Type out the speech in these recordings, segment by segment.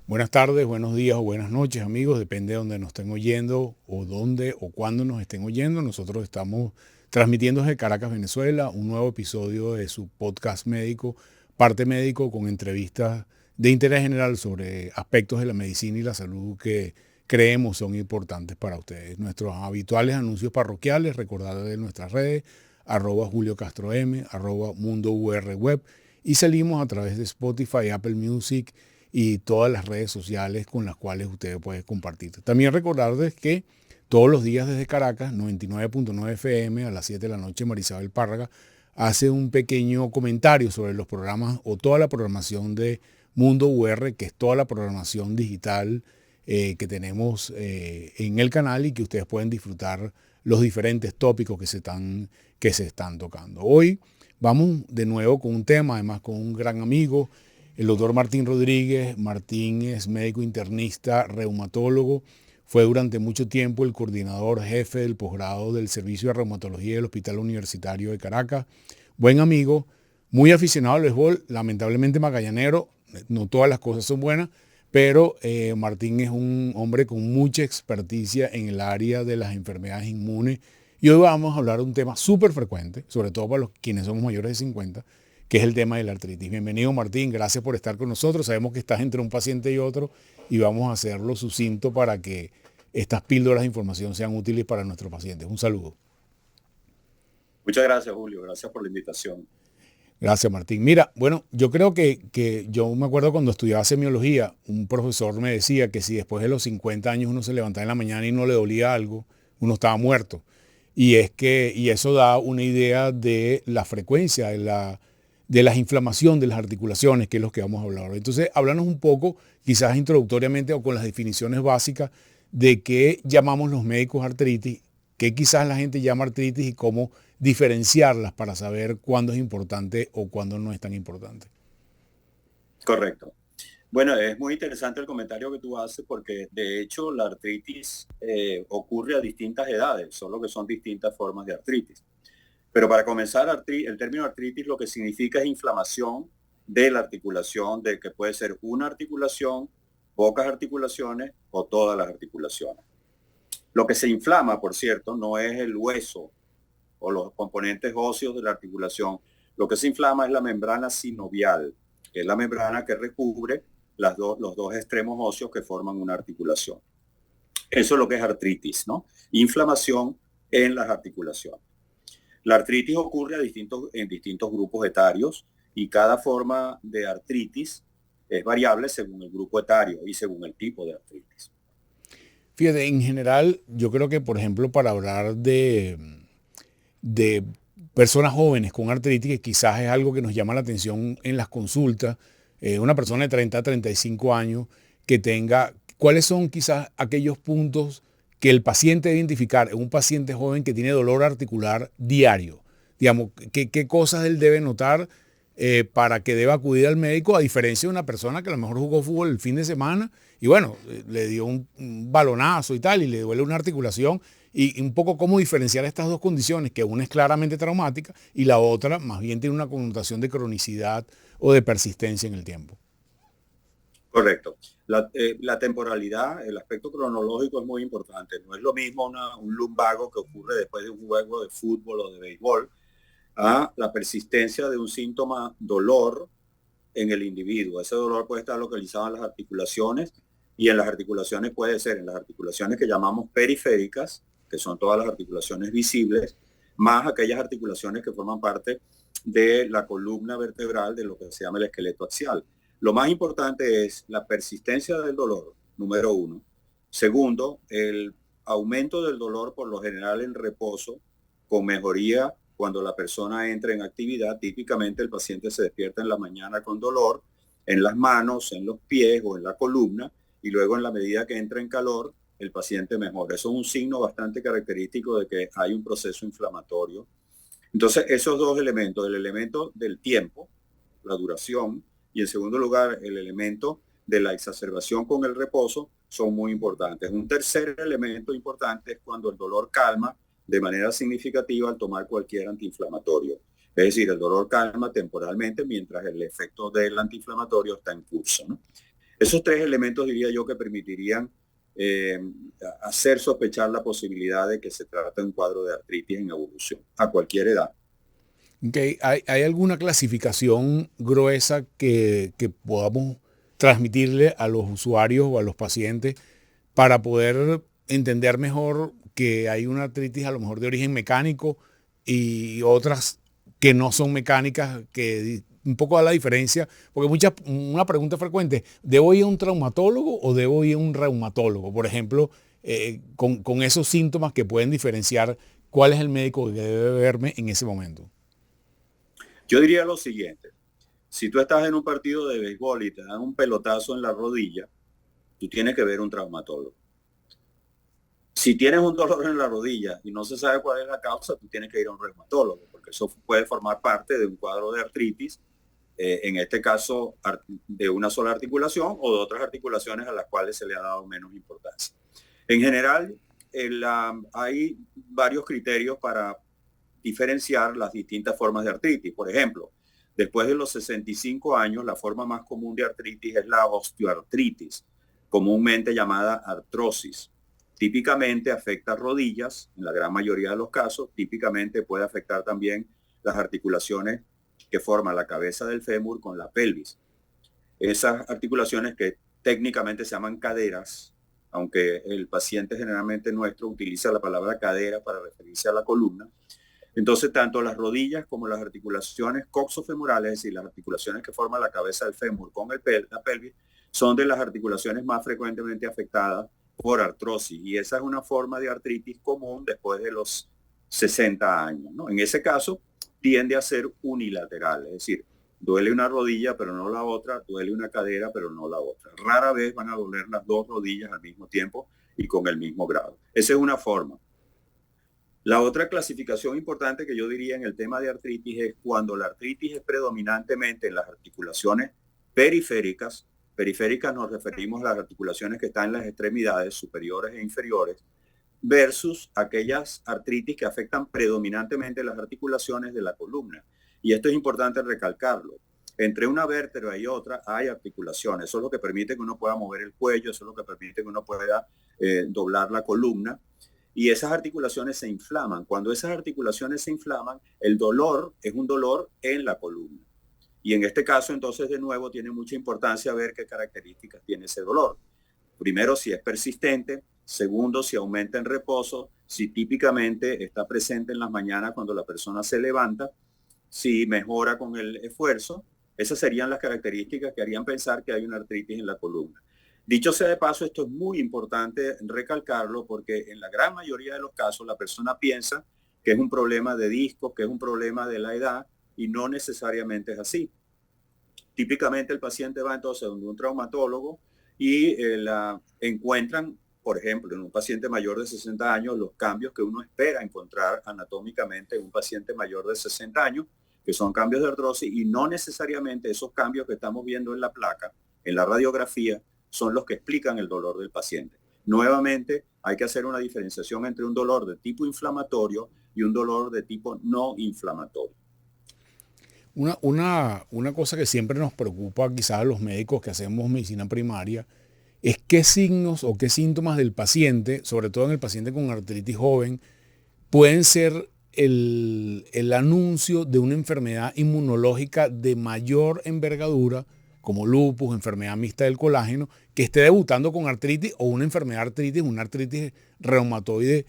Buenas tardes, buenos días o buenas noches, amigos. Depende de donde nos estén oyendo o dónde o cuándo nos estén oyendo. Nosotros estamos transmitiendo desde Caracas, Venezuela, un nuevo episodio de su podcast médico, Parte Médico, con entrevistas de interés general sobre aspectos de la medicina y la salud que creemos son importantes para ustedes. Nuestros habituales anuncios parroquiales, recordar de nuestras redes, @Julio Castro M, @Mundo UR Web, y salimos a través de Spotify, Apple Music y todas las redes sociales con las cuales ustedes pueden compartir. También recordarles que todos los días desde Caracas, 99.9 FM, a las 7 de la noche, Marisabel Párraga hace un pequeño comentario sobre los programas o toda la programación de Mundo UR, que es toda la programación digital que tenemos en el canal y que ustedes pueden disfrutar los diferentes tópicos que se están tocando. Hoy vamos de nuevo con un tema, además con un gran amigo, el doctor Martín Rodríguez. Martín es médico internista, reumatólogo. Fue durante mucho tiempo el coordinador jefe del posgrado del Servicio de Reumatología del Hospital Universitario de Caracas. Buen amigo, muy aficionado al béisbol, lamentablemente magallanero. No todas las cosas son buenas, pero Martín es un hombre con mucha experticia en el área de las enfermedades inmunes. Y hoy vamos a hablar de un tema súper frecuente, sobre todo para los quienes somos mayores de 50, que es el tema de la artritis. Bienvenido, Martín, gracias por estar con nosotros. Sabemos que estás entre un paciente y otro y vamos a hacerlo sucinto para que estas píldoras de información sean útiles para nuestros pacientes. Un saludo. Muchas gracias, Julio. Gracias por la invitación. Gracias, Martín. Mira, bueno, yo creo que yo me acuerdo cuando estudiaba semiología, un profesor me decía que si después de los 50 años uno se levantaba en la mañana y no le dolía algo, uno estaba muerto. Y eso da una idea de la frecuencia de la inflamación de las articulaciones, que es lo que vamos a hablar ahora. Entonces, háblanos un poco, quizás introductoriamente o con las definiciones básicas, de qué llamamos los médicos artritis, qué quizás la gente llama artritis y cómo diferenciarlas para saber cuándo es importante o cuándo no es tan importante. Correcto. Bueno, es muy interesante el comentario que tú haces porque de hecho la artritis ocurre a distintas edades, solo que son distintas formas de artritis. Pero para comenzar, el término artritis lo que significa es inflamación de la articulación, de que puede ser una articulación, pocas articulaciones o todas las articulaciones. Lo que se inflama, por cierto, no es el hueso o los componentes óseos de la articulación. Lo que se inflama es la membrana sinovial, que es la membrana que recubre los dos extremos óseos que forman una articulación. Eso es lo que es artritis, ¿no? Inflamación en las articulaciones. La artritis ocurre en distintos grupos etarios y cada forma de artritis es variable según el grupo etario y según el tipo de artritis. Fíjate, en general, yo creo que, por ejemplo, para hablar de personas jóvenes con artritis, que quizás es algo que nos llama la atención en las consultas, una persona de 30 a 35 años que tenga, ¿cuáles son quizás aquellos puntos que el paciente debe identificar en un paciente joven que tiene dolor articular diario? Digamos, ¿qué cosas él debe notar para que deba acudir al médico, a diferencia de una persona que a lo mejor jugó fútbol el fin de semana y bueno, le dio un balonazo y tal y le duele una articulación? Y un poco cómo diferenciar estas dos condiciones, que una es claramente traumática y la otra más bien tiene una connotación de cronicidad o de persistencia en el tiempo. Correcto. La temporalidad, el aspecto cronológico es muy importante. No es lo mismo un lumbago que ocurre después de un juego de fútbol o de béisbol a la persistencia de un síntoma dolor en el individuo. Ese dolor puede estar localizado en las articulaciones y en las articulaciones puede ser en las articulaciones que llamamos periféricas, que son todas las articulaciones visibles, más aquellas articulaciones que forman parte de la columna vertebral de lo que se llama el esqueleto axial. Lo más importante es la persistencia del dolor, número uno. Segundo, el aumento del dolor por lo general en reposo, con mejoría cuando la persona entra en actividad. Típicamente el paciente se despierta en la mañana con dolor en las manos, en los pies o en la columna, y luego en la medida que entra en calor, el paciente mejora. Eso es un signo bastante característico de que hay un proceso inflamatorio. Entonces, esos dos elementos, el elemento del tiempo, la duración, y en segundo lugar, el elemento de la exacerbación con el reposo, son muy importantes. Un tercer elemento importante es cuando el dolor calma de manera significativa al tomar cualquier antiinflamatorio. Es decir, el dolor calma temporalmente mientras el efecto del antiinflamatorio está en curso, ¿no? Esos tres elementos diría yo que permitirían hacer sospechar la posibilidad de que se trata de un cuadro de artritis en evolución a cualquier edad. Okay. ¿Hay alguna clasificación gruesa que podamos transmitirle a los usuarios o a los pacientes para poder entender mejor que hay una artritis a lo mejor de origen mecánico y otras que no son mecánicas, que un poco da la diferencia? Porque una pregunta frecuente, ¿debo ir a un traumatólogo o debo ir a un reumatólogo? Por ejemplo, con esos síntomas que pueden diferenciar cuál es el médico que debe verme en ese momento. Yo diría lo siguiente: si tú estás en un partido de béisbol y te dan un pelotazo en la rodilla, tú tienes que ver un traumatólogo. Si tienes un dolor en la rodilla y no se sabe cuál es la causa, tú tienes que ir a un reumatólogo, porque eso puede formar parte de un cuadro de artritis, en este caso de una sola articulación o de otras articulaciones a las cuales se le ha dado menos importancia. En general, hay varios criterios para diferenciar las distintas formas de artritis. Por ejemplo, después de los 65 años, la forma más común de artritis es la osteoartritis, comúnmente llamada artrosis. Típicamente afecta rodillas, en la gran mayoría de los casos. Típicamente puede afectar también las articulaciones que forman la cabeza del fémur con la pelvis. Esas articulaciones que técnicamente se llaman caderas, aunque el paciente generalmente nuestro utiliza la palabra cadera para referirse a la columna. Entonces, tanto las rodillas como las articulaciones coxofemorales, es decir, las articulaciones que forman la cabeza del fémur con la pelvis, son de las articulaciones más frecuentemente afectadas por artrosis. Y esa es una forma de artritis común después de los 60 años, ¿no? En ese caso, tiende a ser unilateral, es decir, duele una rodilla pero no la otra, duele una cadera pero no la otra. Rara vez van a doler las dos rodillas al mismo tiempo y con el mismo grado. Esa es una forma. La otra clasificación importante que yo diría en el tema de artritis es cuando la artritis es predominantemente en las articulaciones periféricas. Periféricas nos referimos a las articulaciones que están en las extremidades superiores e inferiores, versus aquellas artritis que afectan predominantemente las articulaciones de la columna. Y esto es importante recalcarlo. Entre una vértebra y otra hay articulaciones. Eso es lo que permite que uno pueda mover el cuello, eso es lo que permite que uno pueda doblar la columna. Y esas articulaciones se inflaman. Cuando esas articulaciones se inflaman, el dolor es un dolor en la columna. Y en este caso, entonces, de nuevo, tiene mucha importancia ver qué características tiene ese dolor. Primero, si es persistente. Segundo, si aumenta en reposo. Si típicamente está presente en las mañanas cuando la persona se levanta. Si mejora con el esfuerzo. Esas serían las características que harían pensar que hay una artritis en la columna. Dicho sea de paso, esto es muy importante recalcarlo porque en la gran mayoría de los casos la persona piensa que es un problema de discos, que es un problema de la edad, y no necesariamente es así. Típicamente el paciente va entonces a un traumatólogo y encuentran, por ejemplo, en un paciente mayor de 60 años, los cambios que uno espera encontrar anatómicamente en un paciente mayor de 60 años, que son cambios de artrosis, y no necesariamente esos cambios que estamos viendo en la placa, en la radiografía, son los que explican el dolor del paciente. Nuevamente, hay que hacer una diferenciación entre un dolor de tipo inflamatorio y un dolor de tipo no inflamatorio. Una cosa que siempre nos preocupa quizás a los médicos que hacemos medicina primaria es qué signos o qué síntomas del paciente, sobre todo en el paciente con artritis joven, pueden ser el anuncio de una enfermedad inmunológica de mayor envergadura, como lupus, enfermedad mixta del colágeno, que esté debutando con artritis o una enfermedad artritis, una artritis reumatoide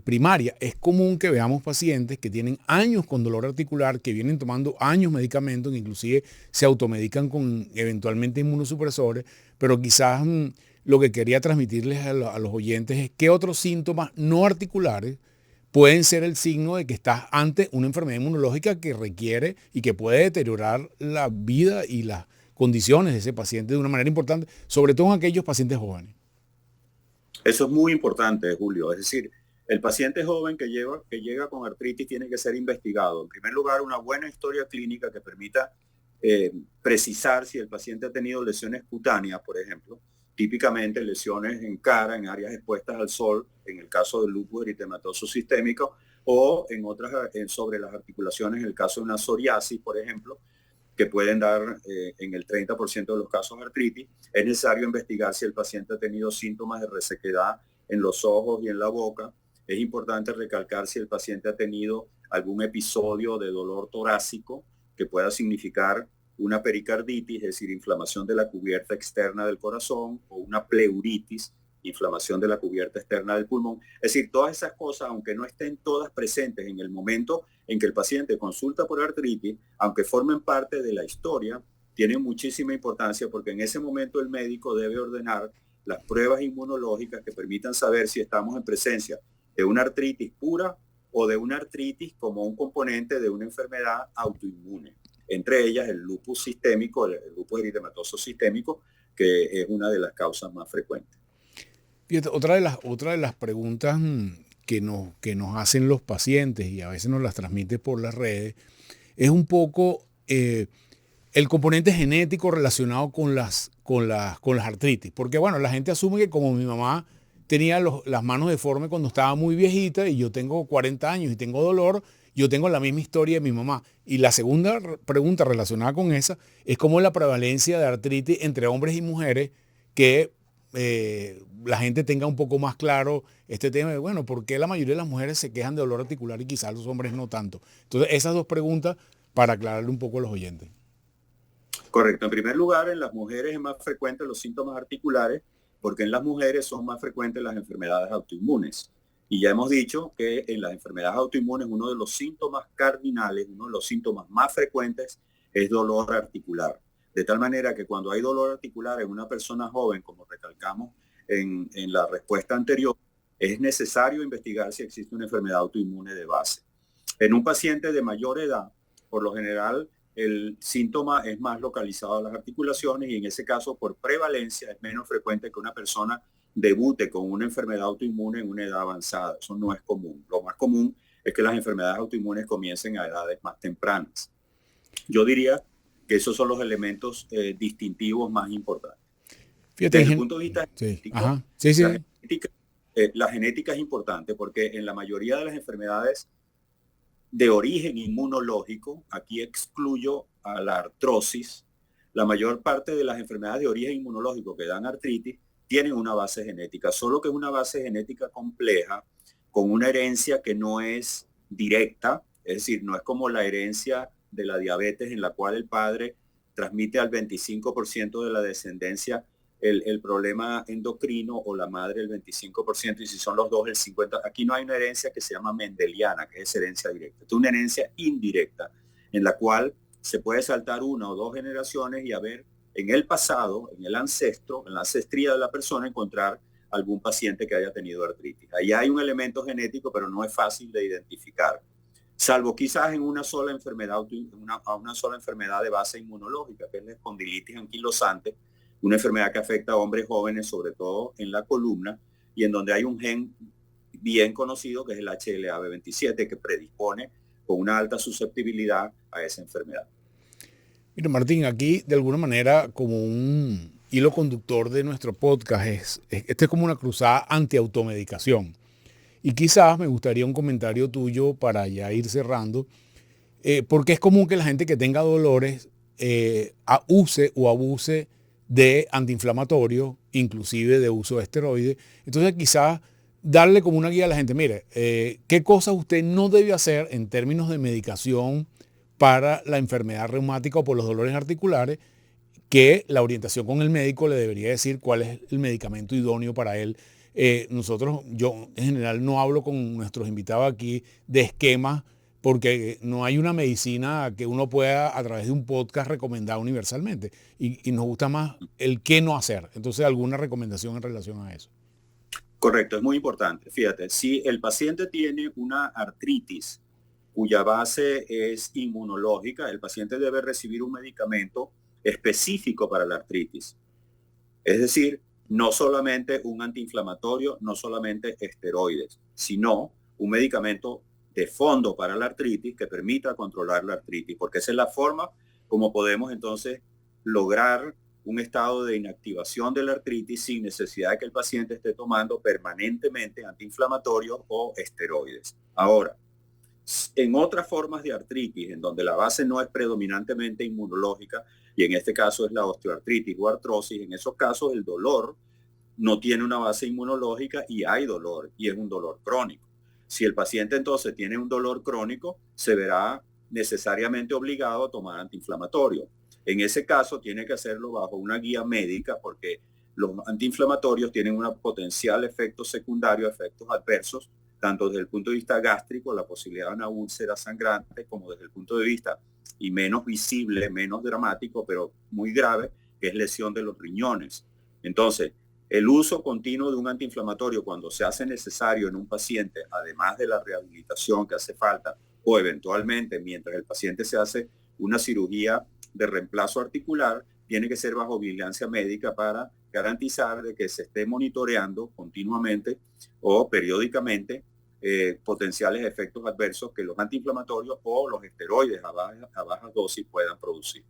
primaria. Es común que veamos pacientes que tienen años con dolor articular, que vienen tomando años medicamentos, que inclusive se automedican con eventualmente inmunosupresores, pero quizás lo que quería transmitirles a los oyentes es qué otros síntomas no articulares pueden ser el signo de que estás ante una enfermedad inmunológica que requiere y que puede deteriorar la vida y las condiciones de ese paciente de una manera importante, sobre todo en aquellos pacientes jóvenes. Eso es muy importante, Julio. Es decir, el paciente joven que llega con artritis tiene que ser investigado. En primer lugar, una buena historia clínica que permita precisar si el paciente ha tenido lesiones cutáneas, por ejemplo, típicamente lesiones en cara, en áreas expuestas al sol, en el caso del lupus eritematoso sistémico, o en otras sobre las articulaciones, en el caso de una psoriasis, por ejemplo. que pueden dar en el 30% de los casos artritis. Es necesario investigar si el paciente ha tenido síntomas de resequedad en los ojos y en la boca. Es importante recalcar si el paciente ha tenido algún episodio de dolor torácico que pueda significar una pericarditis, es decir, inflamación de la cubierta externa del corazón, o una pleuritis, inflamación de la cubierta externa del pulmón. Es decir, todas esas cosas, aunque no estén todas presentes en el momento en que el paciente consulta por artritis, aunque formen parte de la historia, tienen muchísima importancia, porque en ese momento el médico debe ordenar las pruebas inmunológicas que permitan saber si estamos en presencia de una artritis pura o de una artritis como un componente de una enfermedad autoinmune. Entre ellas el lupus sistémico, el lupus eritematoso sistémico, que es una de las causas más frecuentes. Fíjate, otra de las preguntas que nos hacen los pacientes, y a veces nos las transmite por las redes, es un poco el componente genético relacionado con las artritis. Porque bueno, la gente asume que como mi mamá tenía las manos deformes cuando estaba muy viejita y yo tengo 40 años y tengo dolor, yo tengo la misma historia de mi mamá. Y la segunda pregunta relacionada con esa es cómo la prevalencia de artritis entre hombres y mujeres, que la gente tenga un poco más claro este tema de, bueno, ¿por qué la mayoría de las mujeres se quejan de dolor articular y quizás los hombres no tanto? Entonces, esas dos preguntas para aclararle un poco a los oyentes. Correcto. En primer lugar, en las mujeres es más frecuente los síntomas articulares, porque en las mujeres son más frecuentes las enfermedades autoinmunes. Y ya hemos dicho que en las enfermedades autoinmunes uno de los síntomas cardinales, uno de los síntomas más frecuentes es dolor articular. De tal manera que cuando hay dolor articular en una persona joven, como recalcamos en la respuesta anterior, es necesario investigar si existe una enfermedad autoinmune de base. En un paciente de mayor edad, por lo general, el síntoma es más localizado a las articulaciones, y en ese caso, por prevalencia, es menos frecuente que una persona debute con una enfermedad autoinmune en una edad avanzada. Eso no es común. Lo más común es que las enfermedades autoinmunes comiencen a edades más tempranas. Yo diría que esos son los elementos distintivos más importantes. Fíjate, desde el punto de vista genético, sí. La genética es importante, porque en la mayoría de las enfermedades de origen inmunológico, aquí excluyo a la artrosis, la mayor parte de las enfermedades de origen inmunológico que dan artritis tienen una base genética, solo que es una base genética compleja, con una herencia que no es directa, es decir, no es como la herencia de la diabetes, en la cual el padre transmite al 25% de la descendencia el problema endocrino, o la madre el 25%, y si son los dos el 50%. Aquí no hay una herencia que se llama mendeliana, que es herencia directa. Es una herencia indirecta, en la cual se puede saltar una o dos generaciones y haber en el pasado, en el ancestro, en la ancestría de la persona, encontrar algún paciente que haya tenido artritis. Ahí hay un elemento genético, pero no es fácil de identificar, salvo quizás en una sola enfermedad, una sola enfermedad de base inmunológica, que es la espondilitis anquilosante, una enfermedad que afecta a hombres jóvenes, sobre todo en la columna, y en donde hay un gen bien conocido, que es el HLA-B27, que predispone con una alta susceptibilidad a esa enfermedad. Mira, Martín, aquí de alguna manera, como un hilo conductor de nuestro podcast, este es como una cruzada anti-automedicación. Y quizás me gustaría un comentario tuyo para ya ir cerrando, porque es común que la gente que tenga dolores use o abuse de antiinflamatorio, inclusive de uso de esteroides. Entonces quizás darle como una guía a la gente, mire, qué cosas usted no debe hacer en términos de medicación para la enfermedad reumática o por los dolores articulares, que la orientación con el médico le debería decir cuál es el medicamento idóneo para él. Yo en general no hablo con nuestros invitados aquí de esquemas, porque no hay una medicina que uno pueda a través de un podcast recomendar universalmente. Y nos gusta más el qué no hacer. Entonces, ¿alguna recomendación en relación a eso? Correcto, es muy importante. Fíjate, si el paciente tiene una artritis cuya base es inmunológica, el paciente debe recibir un medicamento específico para la artritis. Es decir, no solamente un antiinflamatorio, no solamente esteroides, sino un medicamento de fondo para la artritis que permita controlar la artritis, porque esa es la forma como podemos entonces lograr un estado de inactivación de la artritis sin necesidad de que el paciente esté tomando permanentemente antiinflamatorios o esteroides. Ahora, En otras formas de artritis, en donde la base no es predominantemente inmunológica, y en este caso es la osteoartritis o artrosis, en esos casos el dolor no tiene una base inmunológica y hay dolor, y es un dolor crónico. Si el paciente entonces tiene un dolor crónico, se verá necesariamente obligado a tomar antiinflamatorio. En ese caso tiene que hacerlo bajo una guía médica, porque los antiinflamatorios tienen un potencial efecto secundario, efectos adversos, tanto desde el punto de vista gástrico, la posibilidad de una úlcera sangrante, como desde el punto de vista, y menos visible, menos dramático, pero muy grave, que es lesión de los riñones. Entonces, el uso continuo de un antiinflamatorio cuando se hace necesario en un paciente, además de la rehabilitación que hace falta, o eventualmente mientras el paciente se hace una cirugía de reemplazo articular, tiene que ser bajo vigilancia médica para garantizar de que se esté monitoreando continuamente o periódicamente potenciales efectos adversos que los antiinflamatorios o los esteroides a baja dosis puedan producir.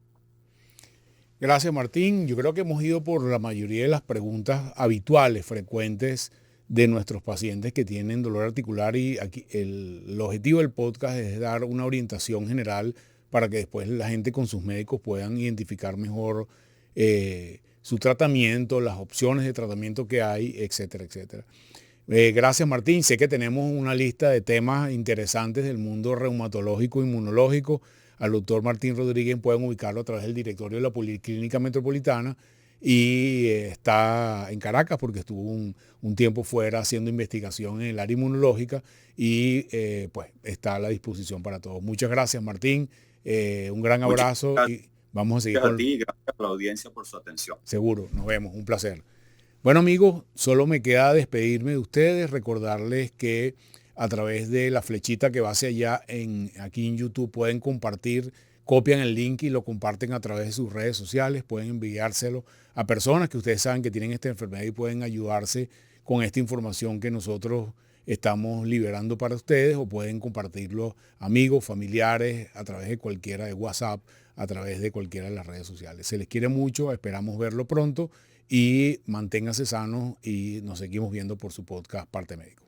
Gracias, Martín. Yo creo que hemos ido por la mayoría de las preguntas habituales, frecuentes de nuestros pacientes que tienen dolor articular, y aquí el objetivo del podcast es dar una orientación general para que después la gente con sus médicos puedan identificar mejor su tratamiento, las opciones de tratamiento que hay, etcétera, etcétera. Gracias, Martín. Sé que tenemos una lista de temas interesantes del mundo reumatológico, inmunológico. Al doctor Martín Rodríguez pueden ubicarlo a través del directorio de la Policlínica Metropolitana, y está en Caracas porque estuvo un tiempo fuera haciendo investigación en el área inmunológica, y pues está a la disposición para todos. Muchas gracias, Martín. Un gran abrazo y vamos a seguir con... Gracias a la audiencia por su atención. Seguro, nos vemos, un placer. Bueno, amigos, solo me queda despedirme de ustedes, recordarles que a través de la flechita que va hacia allá aquí en YouTube pueden compartir, copian el link y lo comparten a través de sus redes sociales, pueden enviárselo a personas que ustedes saben que tienen esta enfermedad y pueden ayudarse con esta información que nosotros estamos liberando para ustedes, o pueden compartirlo amigos, familiares, a través de cualquiera de WhatsApp, a través de cualquiera de las redes sociales. Se les quiere mucho, esperamos verlo pronto, y manténganse sanos y nos seguimos viendo por su podcast Parte Médico.